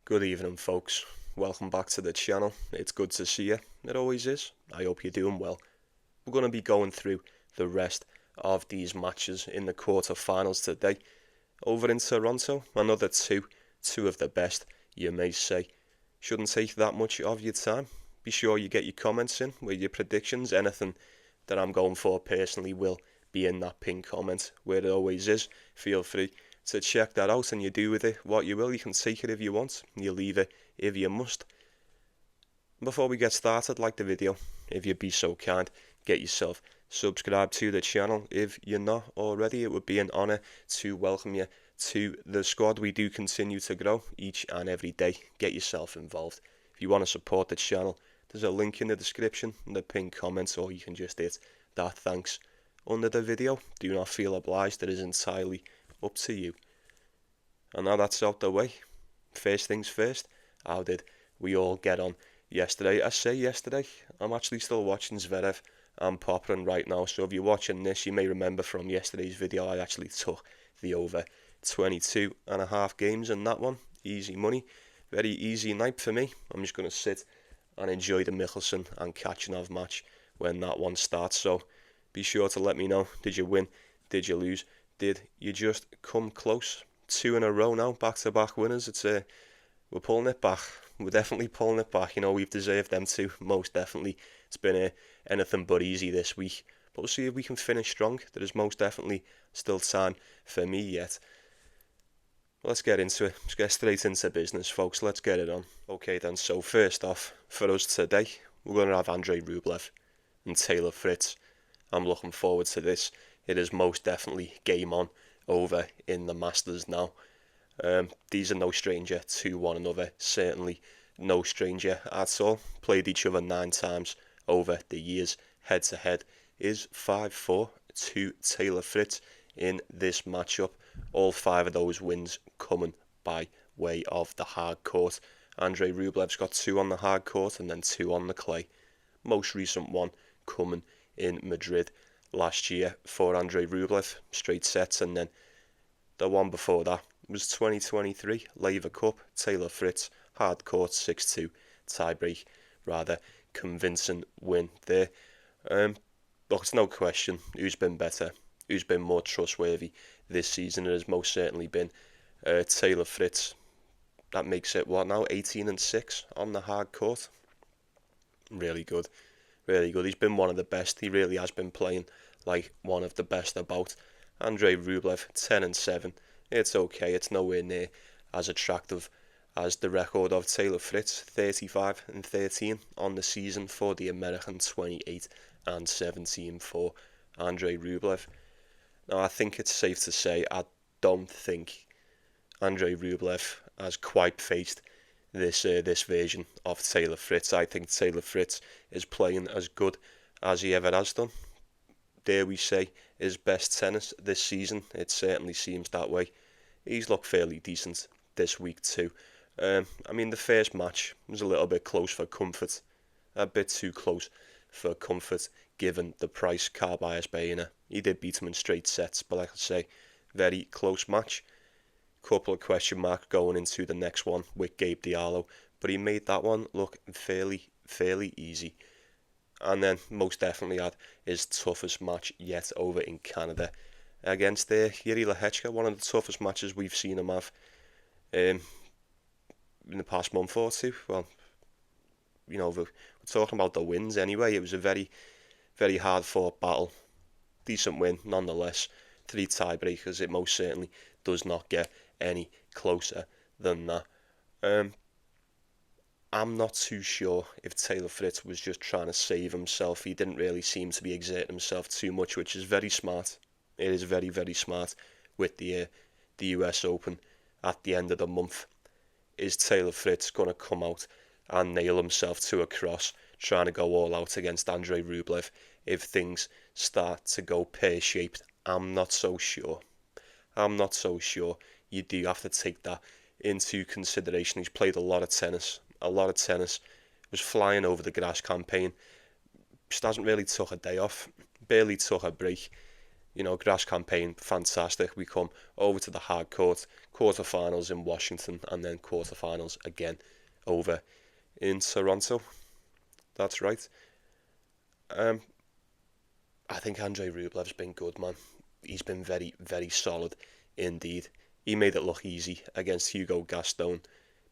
Good evening, folks. Welcome back to the channel. It's good to see you. It always is. I hope you're doing well. We're going to be going through the rest of these matches in the quarterfinals today. Over in Toronto, another two of the best, you may say. Shouldn't take that much of your time. Be sure you get your comments in with your predictions. Anything that I'm going for personally will be in that pinned comment, where it always is. Feel free to check that out, and you do with it what you will. You can take it if you want, you leave it if you must. Before we get started, like the video, if you'd be so kind, get yourself subscribed to the channel if you're not already. It would be an honour to welcome you to the squad. We do continue to grow each and every day. Get yourself involved. If you want to support the channel, there's a link in the description in the pinned comments, or you can just hit that thanks under the video. Do not feel obliged, it is entirely up to you. And now that's out the way, first things first, how did we all get on yesterday? I say yesterday, I'm actually still watching Zverev and Popyrin right now, so if you're watching this, you may remember from yesterday's video I actually took the over 22.5 games in that one. Easy money, very easy night for me. I'm just going to sit and enjoy the Mickelson and Kachanov match when that one starts, so be sure to let me know, did you win, did you lose? Did you just come close? 2 in a row now, back-to-back winners. We're pulling it back. We're definitely pulling it back. You know, we've deserved them too, most definitely. It's been anything but easy this week. But we'll see if we can finish strong. There is most definitely still time for me yet. Let's get into it. Let's get straight into business, folks. Let's get it on. Okay then, so first off, for us today, we're going to have Andrei Rublev and Taylor Fritz. I'm looking forward to this. It is most definitely game on over in the Masters now. These are no stranger to one another, certainly no stranger at all. Played each other 9 times over the years. Head to head is 5-4 to Taylor Fritz in this matchup. All 5 of those wins coming by way of the hard court. Andrei Rublev's got 2 on the hard court and then 2 on the clay. Most recent one coming in Madrid last year for Andrei Rublev, straight sets, and then the one before that was 2023 Laver Cup, Taylor Fritz, hard court 6-2, tiebreak, rather convincing win there. Look, it's no question who's been better, who's been more trustworthy this season. It has most certainly been Taylor Fritz. That makes it, what now, 18-6 on the hard court. Really good. Really good. He's been one of the best. He really has been playing like one of the best about. Andrei Rublev, 10-7. It's okay. It's nowhere near as attractive as the record of Taylor Fritz, 35-13 on the season for the American, 28-17 for Andrei Rublev. Now, I think it's safe to say I don't think Andrei Rublev has quite faced this version of Taylor Fritz. I think Taylor Fritz is playing as good as he ever has done. Dare we say his best tennis this season? It certainly seems that way. He's looked fairly decent this week too. I mean, the first match was a little bit close for comfort, a bit too close for comfort given the price. Carbias Baena, he did beat him in straight sets, but like I say, very close match. Couple of question marks going into the next one with Gabe Diallo, but he made that one look fairly easy. And then most definitely had his toughest match yet over in Canada against Yuri Lehechka, one of the toughest matches we've seen him have in the past month or two. Well, you know, we're talking about the wins anyway. It was a very hard fought battle. Decent win nonetheless. 3 tiebreakers. It most certainly does not get any closer than that. I'm not too sure if Taylor Fritz was just trying to save himself. He didn't really seem to be exerting himself too much, which is very smart. It is very smart with the US Open at the end of the month. Is Taylor Fritz going to come out and nail himself to a cross, trying to go all out against Andrei Rublev if things start to go pear-shaped? I'm not so sure. You do have to take that into consideration. He's played a lot of tennis. Was flying over the grass campaign. Just hasn't really took a day off. Barely took a break. Grass campaign, fantastic. We come over to the hard court, quarterfinals in Washington, and then quarterfinals again over in Toronto. That's right. I think Andrei Rublev's been good, man. He's been very, very solid indeed. He made it look easy against Hugo Gaston.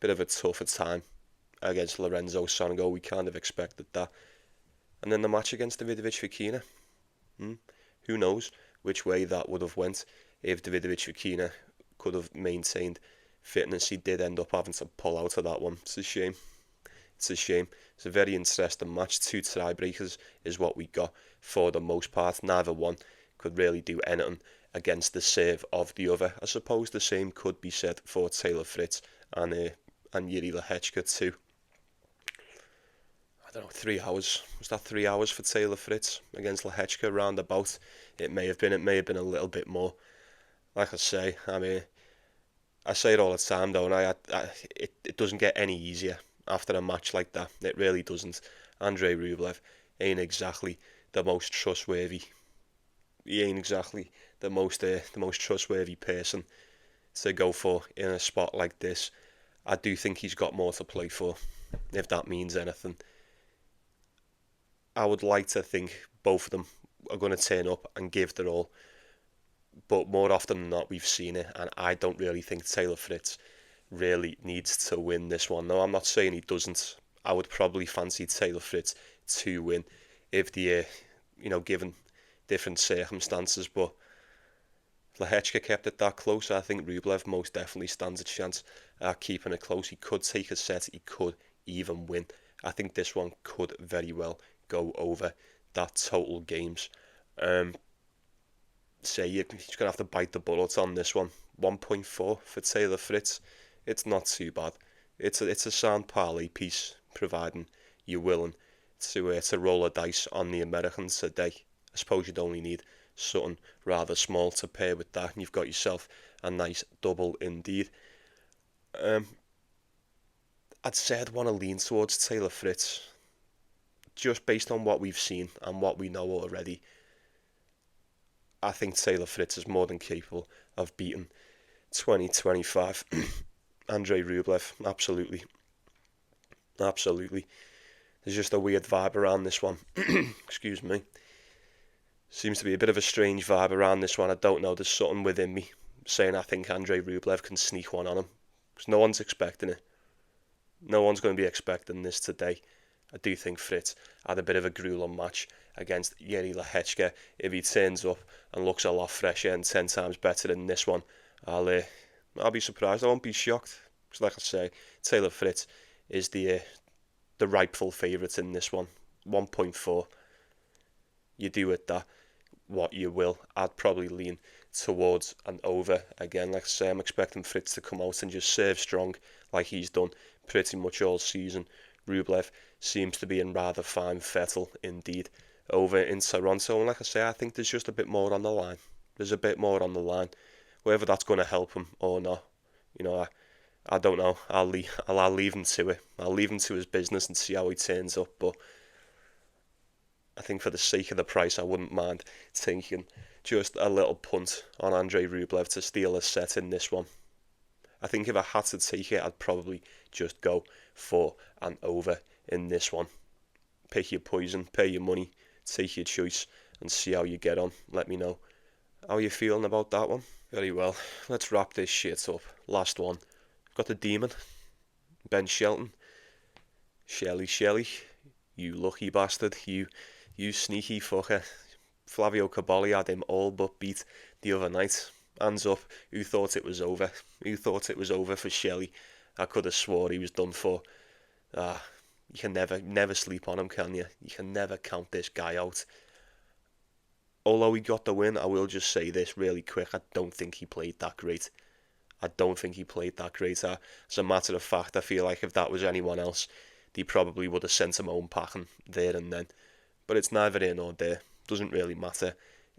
Bit of a tougher time against Lorenzo Sonego. We kind of expected that. And then the match against Davidovich Fokina. Who knows which way that would have went if Davidovich Fokina could have maintained fitness. He did end up having to pull out of that one. It's a shame. It's a very interesting match. 2 tiebreakers is what we got for the most part. Neither one could really do anything against the serve of the other. I suppose the same could be said for Taylor Fritz and Yuri Lehechka too. I don't know, 3 hours. Was that 3 hours for Taylor Fritz against Lehechka roundabout? It may have been a little bit more. Like I say, I say it all the time though, and it doesn't get any easier after a match like that. It really doesn't. Andrei Rublev ain't exactly the most trustworthy. He ain't exactly the most trustworthy person to go for in a spot like this. I do think he's got more to play for, if that means anything. I would like to think both of them are going to turn up and give their all, but more often than not we've seen it, and I don't really think Taylor Fritz really needs to win this one. No, I'm not saying he doesn't. I would probably fancy Taylor Fritz to win if the given different circumstances, but Lehechka kept it that close. I think Rublev most definitely stands a chance at keeping it close. He could take a set, he could even win. I think this one could very well go over that total games. Say he's going to have to bite the bullet on this one. 1.4 for Taylor Fritz. It's not too bad. It's a sound parlay piece, providing you're willing to roll a dice on the Americans today. I suppose you'd only need something rather small to pair with that, and you've got yourself a nice double indeed. I'd say I'd want to lean towards Taylor Fritz, just based on what we've seen and what we know already. I think Taylor Fritz is more than capable of beating 2025 Andrei Rublev. Absolutely. There's just a weird vibe around this one. Excuse me. Seems to be a bit of a strange vibe around this one. I don't know, there's something within me saying I think Andrei Rublev can sneak one on him, because no one's expecting it. No one's going to be expecting this today. I do think Fritz had a bit of a grueling match against Yuri Lehechka. If he turns up and looks a lot fresher and 10 times better than this one, I'll be surprised. I won't be shocked. Because like I say, Taylor Fritz is the rightful favourite in this one. 1.4. You do with that what you will. I'd probably lean towards an over. Again, like I say, I'm expecting Fritz to come out and just serve strong like he's done pretty much all season. Rublev seems to be in rather fine fettle indeed over in Toronto, and like I say, I think there's just a bit more on the line. There's a bit more on the line. Whether that's going to help him or not, I don't know. I'll leave him to it. I'll leave him to his business and see how he turns up, but I think for the sake of the price, I wouldn't mind taking just a little punt on Andrei Rublev to steal a set in this one. I think if I had to take it, I'd probably just go for an over in this one. Pick your poison, pay your money, take your choice, and see how you get on. Let me know how you're feeling about that one. Very well, let's wrap this shit up. Last one. We've got the demon, Ben Shelton. Shelly, you lucky bastard, you sneaky fucker. Flavio Caboli had him all but beat the other night. Hands up, who thought it was over? Who thought it was over for Shelly? I could have swore he was done for. You can never sleep on him, can you? You can never count this guy out. Although he got the win, I will just say this really quick. I don't think he played that great. As a matter of fact, I feel like if that was anyone else, they probably would have sent him home packing there and then. But it's neither here nor there. Doesn't really matter.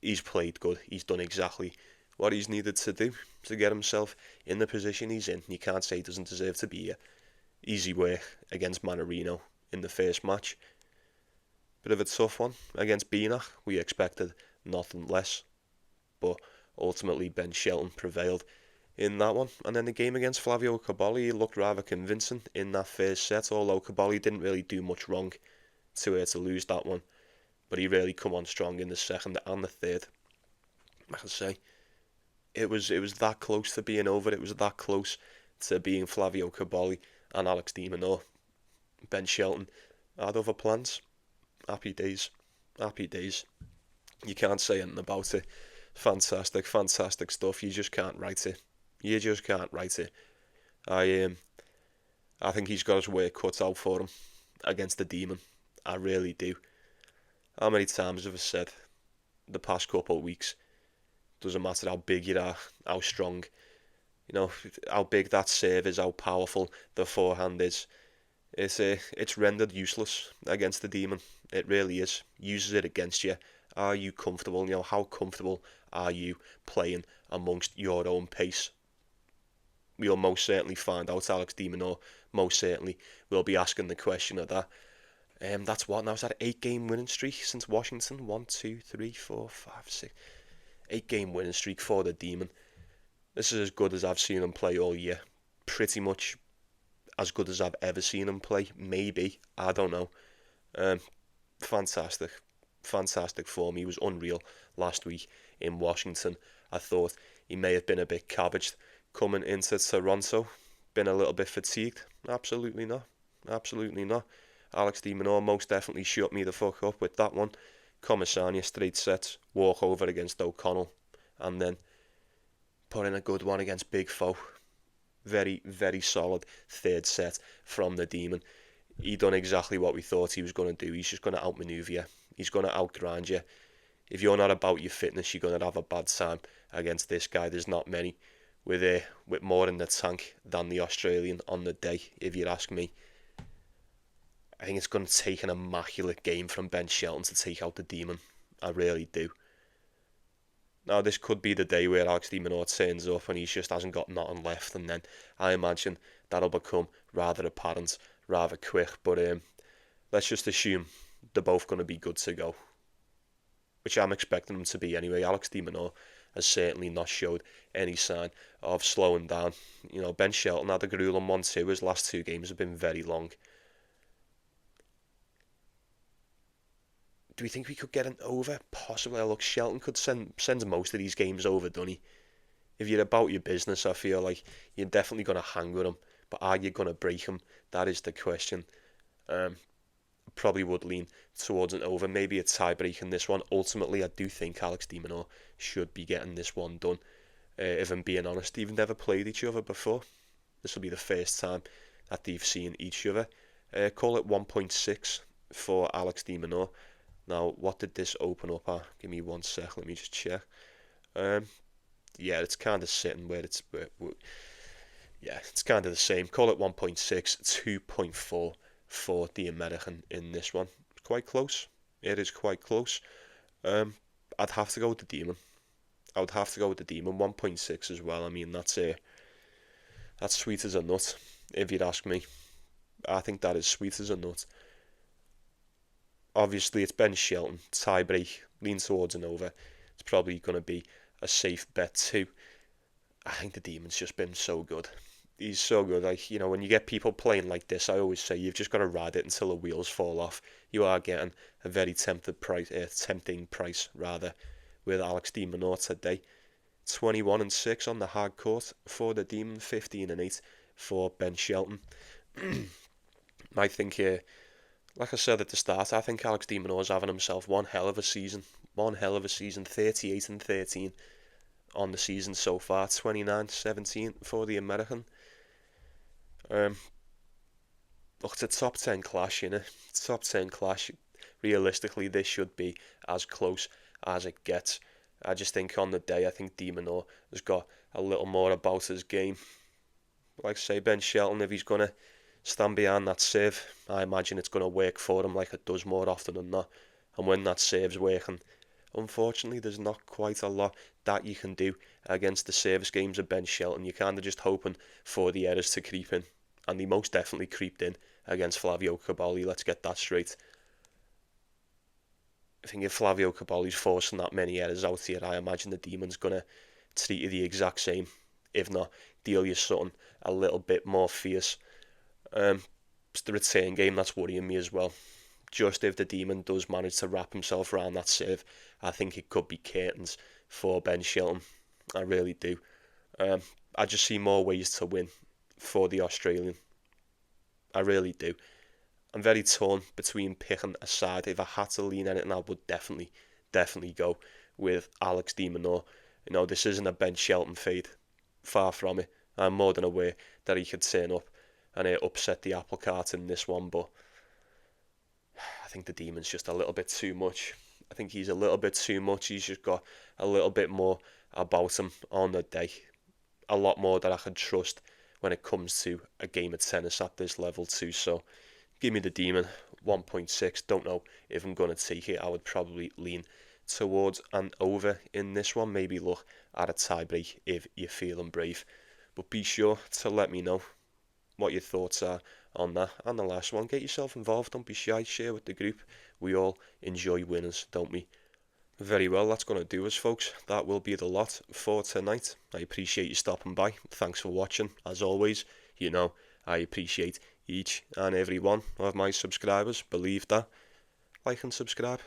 He's played good. He's done exactly what he's needed to do to get himself in the position he's in. You can't say he doesn't deserve to be here. Easy work against Manarino in the first match. Bit of a tough one against Binach. We expected nothing less. but ultimately Ben Shelton prevailed in that one. And then the game against Flavio Cobolli looked rather convincing in that first set, although Cobolli didn't really do much wrong to lose that one. But he really come on strong in the second and the third. Like I say, it was that close to being over. It was that close to being Flavio Cobolli and Alex de Minaur. Ben Shelton had other plans. Happy days. Happy days. You can't say anything about it. Fantastic, fantastic stuff. You just can't write it. You just can't write it. I think he's got his work cut out for him against the Demon. I really do. How many times have I said the past couple of weeks? Doesn't matter how big you are, how strong, how big that serve is, how powerful the forehand is. It's rendered useless against the Demon. It really is. Uses it against you. Are you comfortable? How comfortable are you playing amongst your own pace? We'll most certainly find out. Alex de Minaur most certainly will be asking the question of that. That's what now. Is that 8-game winning streak since Washington? 1, 2, 3, 4, 5, 6. 8-game winning streak for the Demon. This is as good as I've seen him play all year. Pretty much as good as I've ever seen him play. Maybe. I don't know. Fantastic. Fantastic form. He was unreal last week in Washington. I thought he may have been a bit cabbaged coming into Toronto. Been a little bit fatigued. Absolutely not. Absolutely not. Alex de Minaur most definitely shut me the fuck up with that one. Commissania, straight sets, walk over against O'Connell, and then put in a good one against Big Foe. Very, very solid third set from the Demon. He done exactly what we thought he was going to do. He's just going to outmaneuver you. He's going to outgrind you. If you're not about your fitness, you're going to have a bad time against this guy. There's not many with more in the tank than the Australian on the day, if you ask me. I think it's going to take an immaculate game from Ben Shelton to take out the Demon. I really do. Now, this could be the day where Alex de Minaur turns up and he just hasn't got nothing left, and then I imagine that'll become rather apparent rather quick. But let's just assume they're both going to be good to go, which I'm expecting them to be anyway. Alex de Minaur has certainly not showed any sign of slowing down. Ben Shelton had a grueling one too. His last 2 games have been very long. Do we think we could get an over? Possibly. Look, Shelton could send most of these games over, doesn't he? If you're about your business, I feel like you're definitely going to hang with him. But are you going to break him? That is the question. Probably would lean towards an over. Maybe a tie-break in this one. Ultimately, I do think Alex de Minaur should be getting this one done. If I'm being honest, they've never played each other before. This will be the first time that they've seen each other. Call it 1.6 for Alex de Minaur. Now, what did this open up at? Give me 1 sec, let me just check. Yeah, it's kind of sitting where it's... yeah, it's kind of the same. Call it 1.6, 2.4 for the American in this one. Quite close. It is quite close. I'd have to go with the Demon. I would have to go with the Demon. 1.6 as well. I mean, that's sweet as a nut, if you'd ask me. I think that is sweet as a nut. Obviously, it's Ben Shelton. Tie-break, lean towards an over. It's probably going to be a safe bet too. I think the Demon's just been so good. He's so good. Like, when you get people playing like this, I always say you've just got to ride it until the wheels fall off. You are getting a very tempting price with Alex de Minaur today. 21-6 on the hard court for the Demon. 15-8 for Ben Shelton. I think like I said at the start, I think Alex de Minaur's having himself one hell of a season. 38-13 on the season so far. 29-17 for the American. Look, it's a top 10 clash, Top 10 clash. Realistically, this should be as close as it gets. I just think on the day, I think de Minaur has got a little more about his game. Like I say, Ben Shelton, if he's going to stand behind that serve, I imagine it's going to work for him like it does more often than not. And when that serve's working, unfortunately, there's not quite a lot that you can do against the service games of Ben Shelton. You're kind of just hoping for the errors to creep in. And they most definitely creeped in against Flavio Cobolli. Let's get that straight. I think if Flavio Caboli's forcing that many errors out here, I imagine the Demon's going to treat you the exact same. If not, deal you something a little bit more fierce. It's the return game that's worrying me as well. Just if the Demon does manage to wrap himself around that serve, I think it could be curtains for Ben Shelton. I really do. I just see more ways to win for the Australian. I really do. I'm very torn between picking a side. If I had to lean anything, I would definitely go with Alex de Minaur. This isn't a Ben Shelton fade. Far from it. I'm more than aware that he could turn up and upset the apple cart in this one, but I think the Demon's just a little bit too much. I think he's a little bit too much. He's just got a little bit more about him on the day. A lot more that I can trust when it comes to a game of tennis at this level too. So give me the Demon, 1.6. Don't know if I'm going to take it. I would probably lean towards an over in this one. Maybe look at a tiebreak if you're feeling brave. But be sure to let me know what your thoughts are on that. And the last one, get yourself involved. Don't be shy. Share with the group. We all enjoy winners, don't we? Very well, that's going to do us, folks. That will be the lot for tonight. I appreciate you stopping by. Thanks for watching. As always, I appreciate each and every one of my subscribers. Believe that. Like and subscribe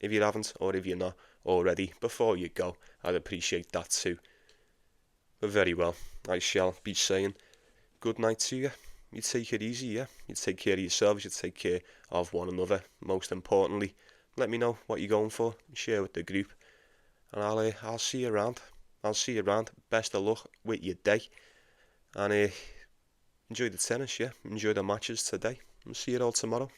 if you haven't, or if you're not already. Before you go, I'd appreciate that too. But very well, I shall be saying good night to you. You take it easy, yeah? You take care of yourselves, you take care of one another. Most importantly, let me know what you're going for. Share with the group. And I'll see you around. Best of luck with your day. And enjoy the tennis, yeah? Enjoy the matches today. And see you all tomorrow.